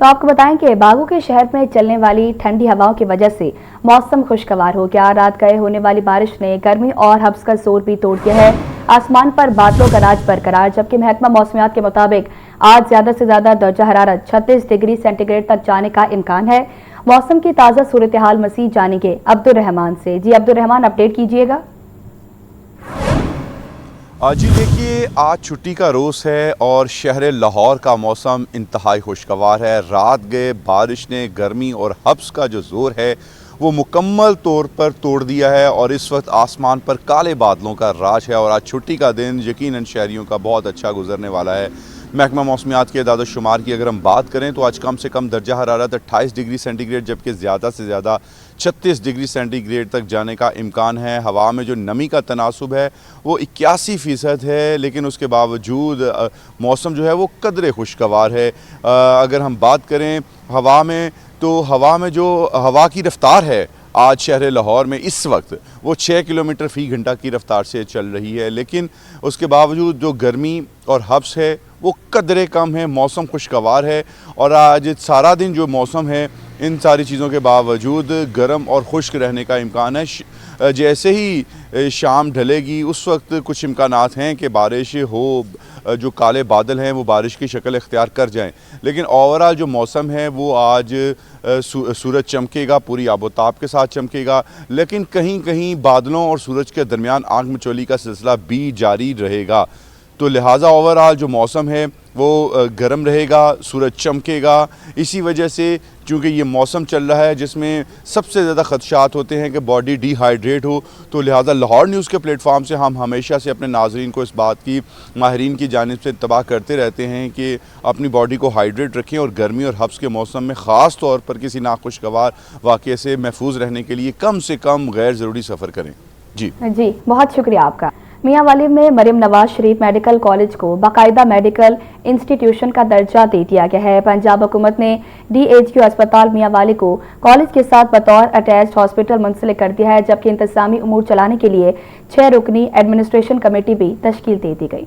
तो आपको बताएं कि बागों के शहर में चलने वाली ठंडी हवाओं की वजह से मौसम खुशगवार हो गया। रात गए होने वाली बारिश ने गर्मी और हब्स का जोर भी तोड़ दिया है। आसमान पर बादलों का राज बरकरार, जबकि महकमा मौसमियात के मुताबिक आज ज्यादा से ज्यादा दर्जा हरारत 36 डिग्री सेंटीग्रेड तक जाने का इम्कान है। मौसम की ताज़ा सूरत हाल मज़ीद जानेंगे अब्दुल रहमान से। जी अब्दुल रहमान, अपडेट कीजिएगा। जी देखिए, आज छुट्टी का रोज़ है और शहर लाहौर का मौसम इंतहाई खुशगवार है। रात गए बारिश ने गर्मी और हब्स का जो ज़ोर है वो मुकम्मल तौर पर तोड़ दिया है और इस वक्त आसमान पर काले बादलों का राज है और आज छुट्टी का दिन यकीनन शहरियों का बहुत अच्छा गुजरने वाला है। महकमा मौसमियात के इदाद शुमार की अगर हम बात करें तो आज कम से कम दर्जा हरारत 28 डिग्री सेंटीग्रेड जबकि ज़्यादा से ज़्यादा 36 डिग्री सेंटीग्रेड तक जाने का इम्कान है। हवा में जो नमी का तनासुब है वो 81% है, लेकिन उसके बावजूद मौसम जो है वो कदरे खुशगवार है। अगर हम बात करें हवा में तो हवा में जो हवा की रफ्तार है आज शहर लाहौर में इस वक्त वो 6 किलोमीटर फ़ी घंटा की रफ्तार से चल रही है, लेकिन उसके बावजूद जो गर्मी और हब्स है वो कदरे कम है। मौसम खुशगवार है और आज सारा दिन जो मौसम है इन सारी चीज़ों के बावजूद गर्म और खुश्क रहने का इम्कान है। जैसे ही शाम ढलेगी उस वक्त कुछ इम्कानात हैं कि बारिश हो, जो काले बादल हैं वो बारिश की शक्ल इख्तियार कर जाएं, लेकिन ओवरऑल जो मौसम है वो आज सूरज चमकेगा, पूरी आबोताब के साथ चमकेगा, लेकिन कहीं कहीं बादलों और सूरज के दरमियान आग मचोली का सिलसिला भी जारी रहेगा। तो लिहाजा ओवरऑल जो मौसम है वो गर्म रहेगा, सूरज चमकेगा। इसी वजह से चूँकि ये मौसम चल रहा है जिसमें सबसे ज़्यादा खदशात होते हैं कि बॉडी डिहाइड्रेट हो, तो लिहाजा लाहौर न्यूज़ के प्लेटफॉर्म से हम हमेशा से अपने नाजरीन को इस बात की माहिरीन की जानिब से इंतबाह करते रहते हैं कि अपनी बॉडी को हाइड्रेट रखें और गर्मी और हब्स के मौसम में ख़ास तौर पर किसी नाखुशगवार वाक़े से महफूज रहने के लिए कम से कम गैर ज़रूरी सफ़र करें। जी बहुत शुक्रिया आपका। मियांवाली में मरियम नवाज शरीफ मेडिकल कॉलेज को बाकायदा मेडिकल इंस्टीट्यूशन का दर्जा दे दिया गया है। पंजाब हुकूमत ने DHQ अस्पताल मियांवाली को कॉलेज के साथ बतौर अटैच्ड हॉस्पिटल मुंसलिक कर दिया है, जबकि इंतजामी उमूर चलाने के लिए 6 रुकनी एडमिनिस्ट्रेशन कमेटी भी तश्कील दे दी गई।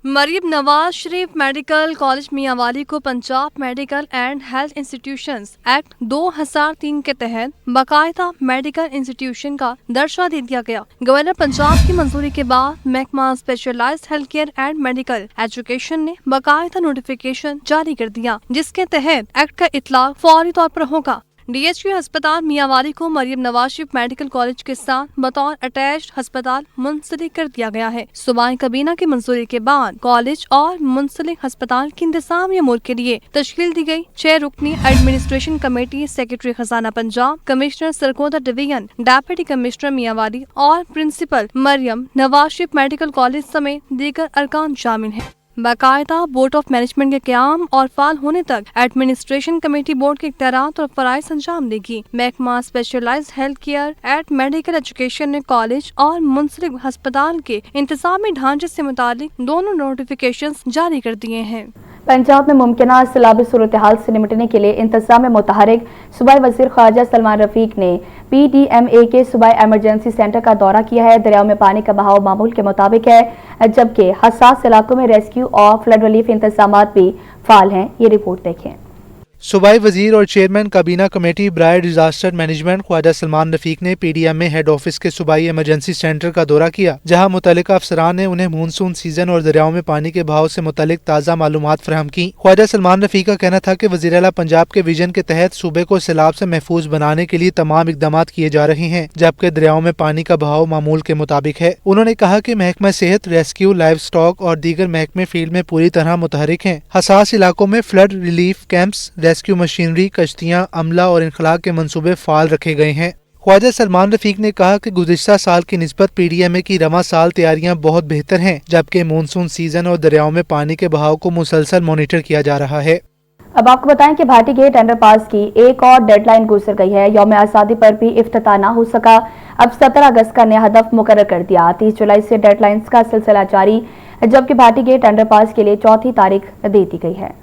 मरियम नवाज शरीफ मेडिकल कॉलेज मियांवाली को Punjab medical and health institutions act 2003 के तहत बाकायदा मेडिकल इंस्टीट्यूशन का दर्जा दे दिया गया। गवर्नर पंजाब की मंजूरी के बाद महकमा specialised health care and medical education ने बाकायदा नोटिफिकेशन जारी कर दिया, जिसके तहत एक्ट का इतलाक फौरी तौर पर होगा। DHQ अस्पताल मियांवाली को मरियम नवाज शरीफ मेडिकल कॉलेज के साथ बतौर अटैच्ड अस्पताल मुंसलिक कर दिया गया है। सूबाई काबीना की मंजूरी के बाद कॉलेज और मुंसलिक अस्पताल की इंतजामी अमूर के लिए तश्कील दी गई 6 रुकनी एडमिनिस्ट्रेशन कमेटी सेक्रेटरी खजाना Punjab, commissioner Sargodha division, deputy commissioner Mianwali और principal Maryam Nawaz Sharif medical college समेत दीगर अरकान शामिल हैं। बाकायदा बोर्ड ऑफ मैनेजमेंट के क़याम और फाल होने तक एडमिनिस्ट्रेशन कमेटी बोर्ड के इख्तियारात और फराइज़ अंजाम देगी। महकमा specialised health care and medical education ने कॉलेज और मुंसलिक अस्पताल के इंतजामी ढांचे से मुतालिक दोनों नोटिफिकेशंस जारी कर दिए हैं। पंजाब में मुमकिना सैलाबी सूरत हाल से निपटने के लिए इंतजाम में मुतहरिक सूबाई वज़ीर ख्वाजा सलमान रफीक ने PDMA के सूबाई एमरजेंसी सेंटर का दौरा किया है। दरियाओं में पानी का बहाव मामूल के मुताबिक है, जबकि हसास इलाकों में रेस्क्यू और फ्लड रिलीफ इंतजाम भी फाल हैं। ये रिपोर्ट देखें। सूबाई वजीर और चेयरमैन काबीना कमेटी ब्राय डिजास्टर मैनेजमेंट ख्वाजा सलमान रफीक ने PDMA हेड ऑफिस के सूबाई एमरजेंसी सेंटर का दौरा किया, जहां मुतल्लिका अफसरान ने उन्हें मानसून सीजन और दरियाओं में पानी के बहाव से मुतल्लिक ताज़ा मालूमात फराहम की। ख्वाजा सलमान रफीक का कहना था कि वज़ीर आला पंजाब के विजन के तहत सूबे को सैलाब से महफूज बनाने के लिए तमाम इकदाम किए जा रहे हैं, जबकि दरियाओं में पानी का बहाव मामूल के मुताबिक है। उन्होंने कहा कि महकमा सेहत, रेस्क्यू, लाइव स्टॉक और दीगर महकमे फील्ड में पूरी तरह मुतहरिक हैं। हसास इलाकों में flood relief camps, rescue machinery, कश्तियां, अमला और इनखला के मंसूबे फाल रखे गए हैं। ख्वाजा सलमान रफीक ने कहा कि गुज़िश्ता साल की निस्बत PDMA की रवा साल तैयारियां बहुत बेहतर हैं, जबकि मानसून सीजन और दरियाओं में पानी के बहाव को मुसलसल मॉनिटर किया जा रहा है। अब आपको बताएं कि भाटी गेट अंडरपास की एक और डेडलाइन गुजर गई है। यौम आज़ादी पर भी इफ्तिताह ना हो सका। अब 17 अगस्त का नया हदफ मुकर्रर कर दिया। 30 जुलाई से डेडलाइंस का सिलसिला जारी, जबकि भाटी गेट अंडरपास के लिए चौथी तारीख दे दी गई है।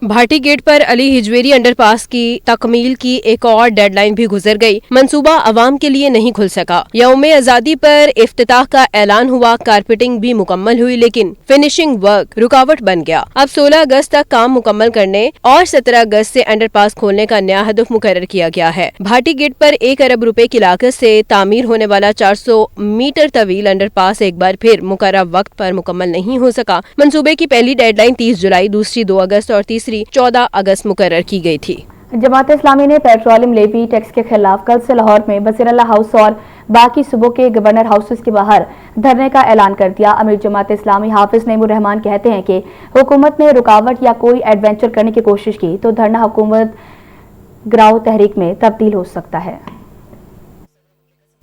भाटी गेट पर अली हिजवेरी अंडरपास की तकमील की एक और डेडलाइन भी गुजर गई। मंसूबा आवाम के लिए नहीं खुल सका। यौम आज़ादी पर इफ्तिताह का ऐलान हुआ, कारपेटिंग भी मुकम्मल हुई, लेकिन फिनिशिंग वर्क रुकावट बन गया। अब 16 अगस्त तक काम मुकम्मल करने और 17 अगस्त से अंडरपास खोलने का नया हदफ मुकर्रर किया गया है। भाटी गेट पर 1 अरब रुपए की लागत से तामीर होने वाला 400 मीटर तवील अंडरपास एक बार फिर मुकर्रर वक्त पर मुकम्मल नहीं हो सका। मंसूबे की पहली डेडलाइन 30 जुलाई, दूसरी 2 अगस्त और तीसरी 14 अगस्त मुकर्रर की गई थी। जमात इस्लामी ने पेट्रोलियम लेवी टैक्स के खिलाफ कल से लाहौर में बसीरल्लाह हाउस और बाकी सूबों के गवर्नर हाउसेस के बाहर धरने का ऐलान कर दिया। अमीर जमात इस्लामी हाफिज नईमुर रहमान कहते हैं कि हुकूमत ने रुकावट या कोई एडवेंचर करने की कोशिश की तो धरना हुकूमत गिराव तहरीक में तब्दील हो सकता है।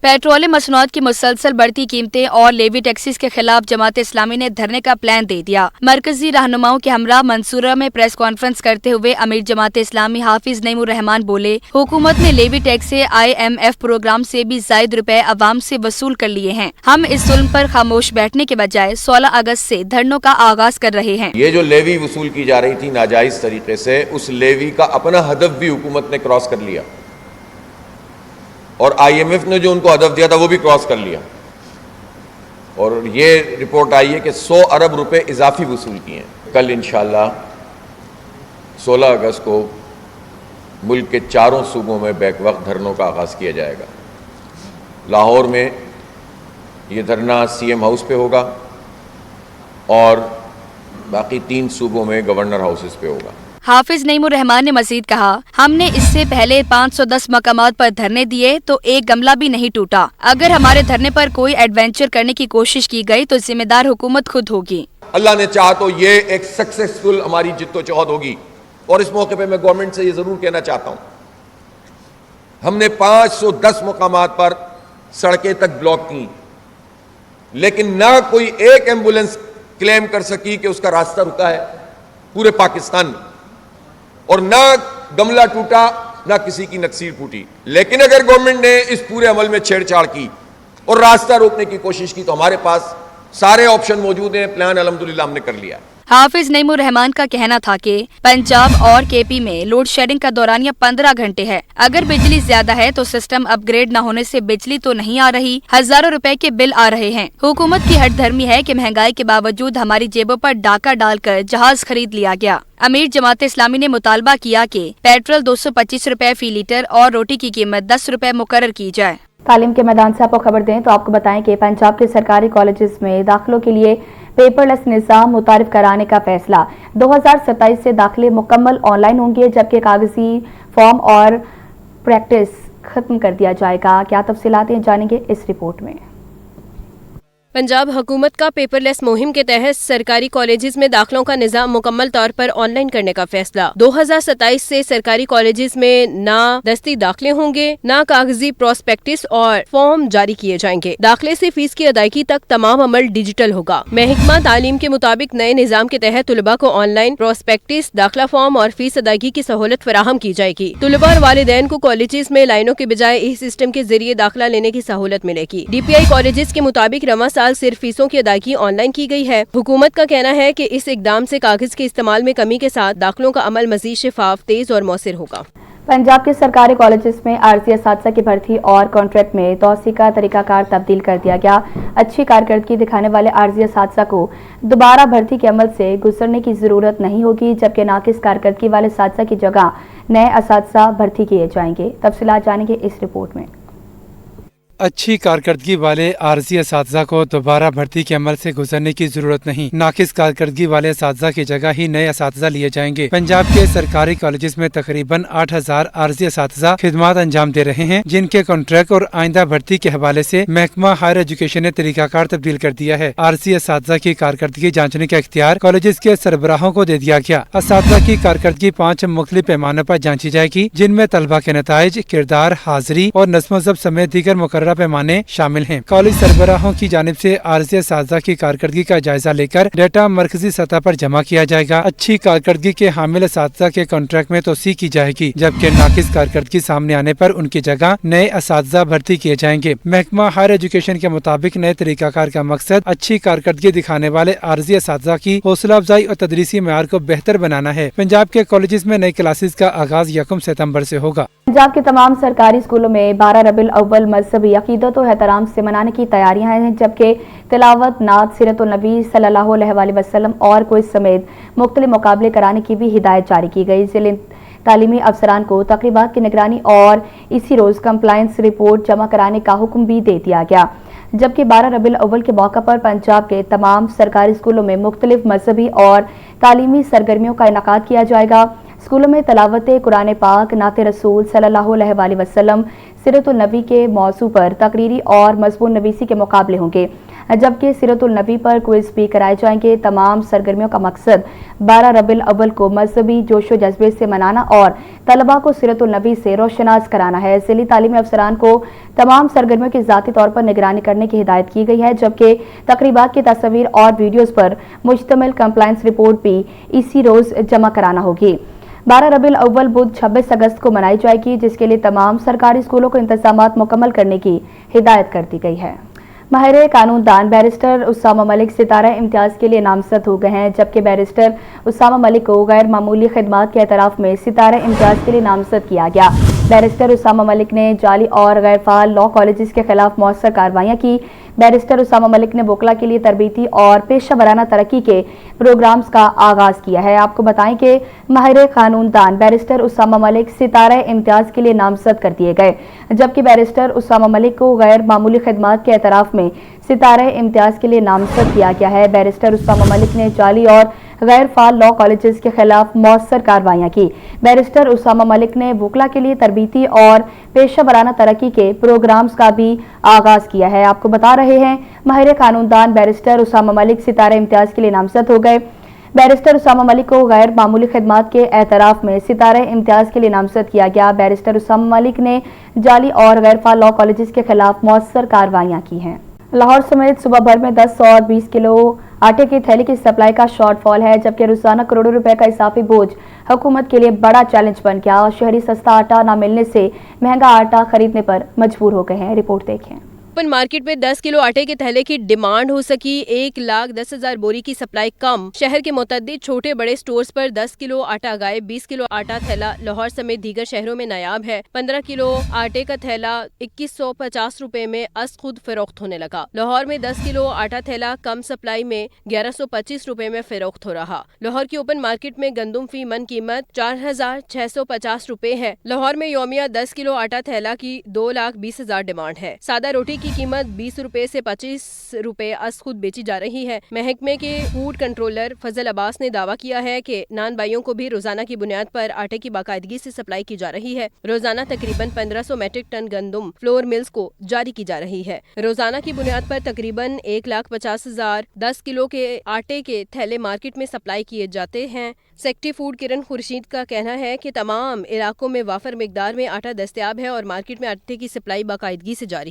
पेट्रोलियम मसनूआत की मुसलसल बढ़ती कीमतें और लेवी टैक्सेस के खिलाफ जमात इस्लामी ने धरने का प्लान दे दिया। मरकजी रहनुमाओं के हमरा मंसूरा में प्रेस कॉन्फ्रेंस करते हुए अमीर जमात इस्लामी हाफिज नईमुर रहमान बोले, हुकूमत ने लेवी टैक्स से IMF प्रोग्राम से भी ज्यादा रुपए अवाम से वसूल कर लिए हैं। हम इस जुल्म पर खामोश बैठने के बजाय 16 अगस्त से धरनों का आगाज कर रहे हैं। ये जो लेवी वसूल की जा रही थी नाजायज तरीके से, उस लेवी का अपना हदफ भी हुकूमत ने क्रॉस कर लिया और IMF ने जो उनको हदफ दिया था वो भी क्रॉस कर लिया। और ये रिपोर्ट आई है कि 100 अरब रुपए इजाफी वसूल किए हैं। कल इंशाल्लाह 16 अगस्त को मुल्क के चारों सूबों में बैक वक्त धरनों का आगाज़ किया जाएगा। लाहौर में ये धरना CM हाउस पे होगा और बाकी 3 सूबों में गवर्नर हाउसेस पे होगा। हाफिज नईमुर रहमान ने मजीद कहा, हमने इससे पहले 510 मकामात पर धरने दिए तो एक गमला भी नहीं टूटा। अगर हमारे धरने पर कोई एडवेंचर करने की कोशिश की गई तो जिम्मेदार हुकूमत खुद होगी। अल्लाह ने चाहा तो ये एक सक्सेसफुल हमारी जिद्दोजहद होगी। और इस मौके पे मैं गवर्नमेंट से ये जरूर कहना चाहता हूँ, हमने 510 मकामात पर सड़कें तक ब्लॉक की, लेकिन ना कोई एक एम्बुलेंस क्लेम कर सकी कि उसका रास्ता रुका है पूरे पाकिस्तान में, और ना गमला टूटा, ना किसी की नक्सीर फूटी। लेकिन अगर गवर्नमेंट ने इस पूरे अमल में छेड़छाड़ की और रास्ता रोकने की कोशिश की तो हमारे पास सारे ऑप्शन मौजूद हैं। प्लान अल्हम्दुलिल्लाह हमने कर लिया। हाफिज नईमुर रहमान का कहना था कि पंजाब और KP में लोड शेडिंग का दौरानिया 15 घंटे है। अगर बिजली ज्यादा है तो सिस्टम अपग्रेड न होने से बिजली तो नहीं आ रही, हजारों रुपए के बिल आ रहे हैं। हुकूमत की हठधर्मी है कि महंगाई के बावजूद हमारी जेबों पर डाका डालकर जहाज खरीद लिया गया। अमीर जमात इस्लामी ने मुतालबा किया कि पेट्रोल 225 रुपए फी लीटर और रोटी की कीमत 10 रुपए मुकर्रर की जाए। तालीम के मैदान से आपको खबर दें तो आपको बताएं कि पंजाब के सरकारी कॉलेजेस में दाखिलों के लिए पेपरलेस निज़ाम मुतारिफ कराने का फैसला। 2027 से दाखिले मुकम्मल ऑनलाइन होंगे, जबकि कागजी फॉर्म और प्रैक्टिस खत्म कर दिया जाएगा। क्या तफसीलातें जानेंगे इस रिपोर्ट में। पंजाब हुकूमत का पेपरलेस मुहिम के तहत सरकारी कॉलेजेस में दाखिलों का निजाम मुकम्मल तौर पर ऑनलाइन करने का फैसला। 2027 से सरकारी कॉलेजेस में ना दस्ती दाखिले होंगे, ना कागजी प्रोस्पेक्टिस और फॉर्म जारी किए जाएंगे। दाखिले से फीस की अदायगी तक तमाम अमल डिजिटल होगा। महकमा तालीम के मुताबिक नए निजाम के तहत तुलबा को ऑनलाइन प्रोस्पेक्टिस, दाखिला फॉर्म और फीस अदायगी की सहूलत फराहम की जाएगी। तुलबा और वालिदैन को कॉलेजेस में लाइनों के बजाय इस सिस्टम के जरिए दाखिला लेने की सहूलत मिलेगी। DPI कॉलेजेस के मुताबिक रवा साल सिर्फ फीसों की अदायगी ऑनलाइन की गई है। हुकूमत का कहना है कि इस इकदाम से कागज के इस्तेमाल में कमी के साथ दाखिलों का अमल मजीद शफाफ, तेज और मौसर होगा। पंजाब के सरकारी कॉलेजेस में आर्जी असातिज़ा की भर्ती और कॉन्ट्रैक्ट में तौसी का तरीकाकार तब्दील कर दिया गया। अच्छी कारकर्दगी दिखाने वाले आर्जी असातिज़ा को दोबारा भर्ती के अमल से गुजरने की जरूरत नहीं होगी, जबकि नाकिस कारकर्दगी वाले असातिज़ा की जगह नए असातिज़ा भर्ती किए जाएंगे। तफसीलात जानेंगे इस रिपोर्ट में। अच्छी कारकर्दगी वाले आर्जी असातिज़ा को दोबारा भर्ती के अमल से गुजरने की जरूरत नहीं, नाकिस कारकर्दगी वाले असातिज़ा की जगह ही नए असातिज़ा लिए जाएंगे। पंजाब के सरकारी कॉलेजेस में तकरीबन 8000 आर्जी असातिज़ा खिदमात अंजाम दे रहे हैं, जिनके कॉन्ट्रैक्ट और आइंदा भर्ती के हवाले से महकमा हायर एजुकेशन ने तरीकाकार तब्दील कर दिया है। आर्जी असातिज़ा की कारकर्दगी जांचने का इख्तियार कॉलेजेस के सरबराहों को दे दिया गया। असातिज़ा की कारकर्दगी 5 मुख्तलिफ पैमानों पर जांची जाएगी, जिनमें तलबा के नताइज, किरदार, हाजिरी और नस्म ज़ब्त समेत दीगर मुकर्रर बड़ा पैमाने शामिल हैं। कॉलेज सरबराहों की जानिब से आरजी असातिज़ा की कारकर्दगी का जायजा लेकर डाटा मरकजी सतह पर जमा किया जाएगा। अच्छी कारकर्दगी के हामिल असातिज़ा के कॉन्ट्रैक्ट में तोसी की जाएगी, जबकि नाकिस कारकर्दगी सामने आने पर उनकी जगह नए असातिज़ा भर्ती किए जाएंगे। महकमा हायर एजुकेशन के मुताबिक नए तरीकाकार का मकसद अच्छी कारकर्दगी दिखाने वाले आरजी असातिज़ा की हौसला अफजाई और तदरीसी मेयार को बेहतर बनाना है। पंजाब के कॉलेजेस में नई क्लासेस का आगाज 1 सितंबर से होगा। पंजाब के तमाम सरकारी स्कूलों में 12 रबीउल अव्वल मजहबी अकीदत और एहतराम से मनाने की तैयारियां हैं, जबकि तिलावत, नात, सीरतुल नबी सल्लल्लाहु अलैहि वसल्लम और क्विज समेत मुख्तलिफ मुकाबले कराने की भी हिदायत जारी की गई। जिले तालीमी अफसरान को तकरीबात की निगरानी और इसी रोज कंप्लायंस रिपोर्ट जमा कराने का हुक्म भी दे दिया गया, जबकि 12 रबीउल अव्वल के मौका पर पंजाब के तमाम सरकारी स्कूलों में मुख्तलिफ मजहबी और तालीमी सरगर्मियों का इनेकाद किया जाएगा। स्कूलों में तलावत कुरान पाक, नाते रसूल सल्लल्लाहु अलैहि वसल्लम, सीरतुल नबी के मौजू पर तकरीरी और मजमून नवीसी के मुकाबले होंगे, जबकि सीरतुल नबी पर क्विज भी कराए जाएंगे। तमाम सरगर्मियों का मकसद 12 रबीउल अव्वल को मजहबी जोशो जज्बे से मनाना और तलबा को सीरतुल नबी से रोशनास कराना है। जिली तालीमी अफसरान को तमाम सरगर्मियों की ज़ाती तौर पर निगरानी करने की हिदायत की गई है, जबकि तकरीबात की तस्वीर और वीडियोज़ पर मुश्तमिल कंप्लायंस रिपोर्ट भी इसी रोज़ जमा कराना होगी। 12 रबीउल अव्वल बुध 26 अगस्त को मनाई जाएगी, जिसके लिए तमाम सरकारी स्कूलों को इंतजामात मुकम्मल करने की हिदायत कर दी गई है। माहिर कानून दान बैरिस्टर उसामा मलिक सितारा इम्तियाज़ के लिए नामजद हो गए हैं, जबकि बैरिस्टर उसामा मलिक को गैर मामूली खिदमात के एतराफ़ में सितारा इम्तियाज़ के लिए नामजद किया गया। बैरिस्टर उसामा मलिक ने जाली और गैर फ़ाल लॉ कॉलेजेस के खिलाफ मौसर कार्रवाइयाँ की। बैरिस्टर उसामा मलिक ने वकला के लिए तरबीती और पेशा वराना तरक्की के प्रोग्राम्स का आगाज़ किया है। आपको बताएं कि माहिर कानून दान बैरिस्टर उसामा मलिक सितारा इम्तियाज़ के लिए नामजद कर दिए गए, जबकि बैरिस्टर उसामा मलिक को गैर मामूली खिदमात के एतराफ़ में सितारा इम्तियाज़ के लिए नामजद किया गया है। बैरिस्टर उसामा मलिक ने जाली और गैर फाल लॉ कॉलेजेस के खिलाफ मौसर कार्रवाइयाँ की। बैरिस्टर उसामा मलिक ने वकला के लिए तरबीती और पेशा वराना तरक्की के प्रोग्राम्स का भी आगाज़ किया है। आपको बता रहे हैं माहिर कानूनदान बैरिस्टर उसामा मलिक सितारा इम्तियाज़ के लिए नामजद हो गए। बैरिस्टर उसामा मलिक को गैर मामूली खिदमात के एतराफ़ में सितारा इम्तियाज़ के लिए नामजद किया गया। बैरिस्टर उसामा मलिक ने जाली और गैर फाल लॉ कॉलेजेस के खिलाफ मौसर कार्रवाइयाँ की हैं। लाहौर समेत सुबह भर में 10 और 20 किलो आटे की थैली की सप्लाई का शॉर्टफॉल है, जबकि रोजाना करोड़ों रुपए का इजाफी बोझ हुकूमत के लिए बड़ा चैलेंज बन गया और शहरी सस्ता आटा न मिलने से महंगा आटा खरीदने पर मजबूर हो गए हैं। रिपोर्ट देखें। ओपन मार्केट में 10 किलो आटे के थैले की डिमांड हो सकी। 1,10,000 बोरी की सप्लाई कम। शहर के मुतअद्दिद छोटे बड़े स्टोर्स पर 10 किलो आटा गायब। 20 किलो आटा थैला लाहौर समेत दीगर शहरों में नायाब है। 15 किलो आटे का थैला 2150 रुपए में अस खुद फरोख्त होने लगा। लाहौर में 10 किलो आटा थैला कम सप्लाई में 1125 रुपए में फरोख्त हो रहा। लाहौर की ओपन मार्केट में गंदम फी मन कीमत 4,650 रुपए है। लाहौर में योमिया 10 किलो आटा थैला की 2,20,000 डिमांड है। सादा रोटी की कीमत 20 रुपए से 25 रुपए अस खुद बेची जा रही है। महकमे के फूड कंट्रोलर फजल अब्बास ने दावा किया है कि नान भाइयों को भी रोजाना की बुनियाद पर आटे की बाकायदगी से सप्लाई की जा रही है। रोजाना तकरीबन 1500 मैट्रिक टन गंदम फ्लोर मिल्स को जारी की जा रही है। रोजाना की बुनियाद पर तकरीबन 1,50,000 10 किलो के आटे के थैले मार्केट में सप्लाई किए जाते हैं। सेक्रेटरी फूड किरण खुर्शीद का कहना है कि तमाम इलाकों में वाफर मिकदार में आटा दस्तयाब है और मार्केट में आटे की सप्लाई बाकायदगी से जारी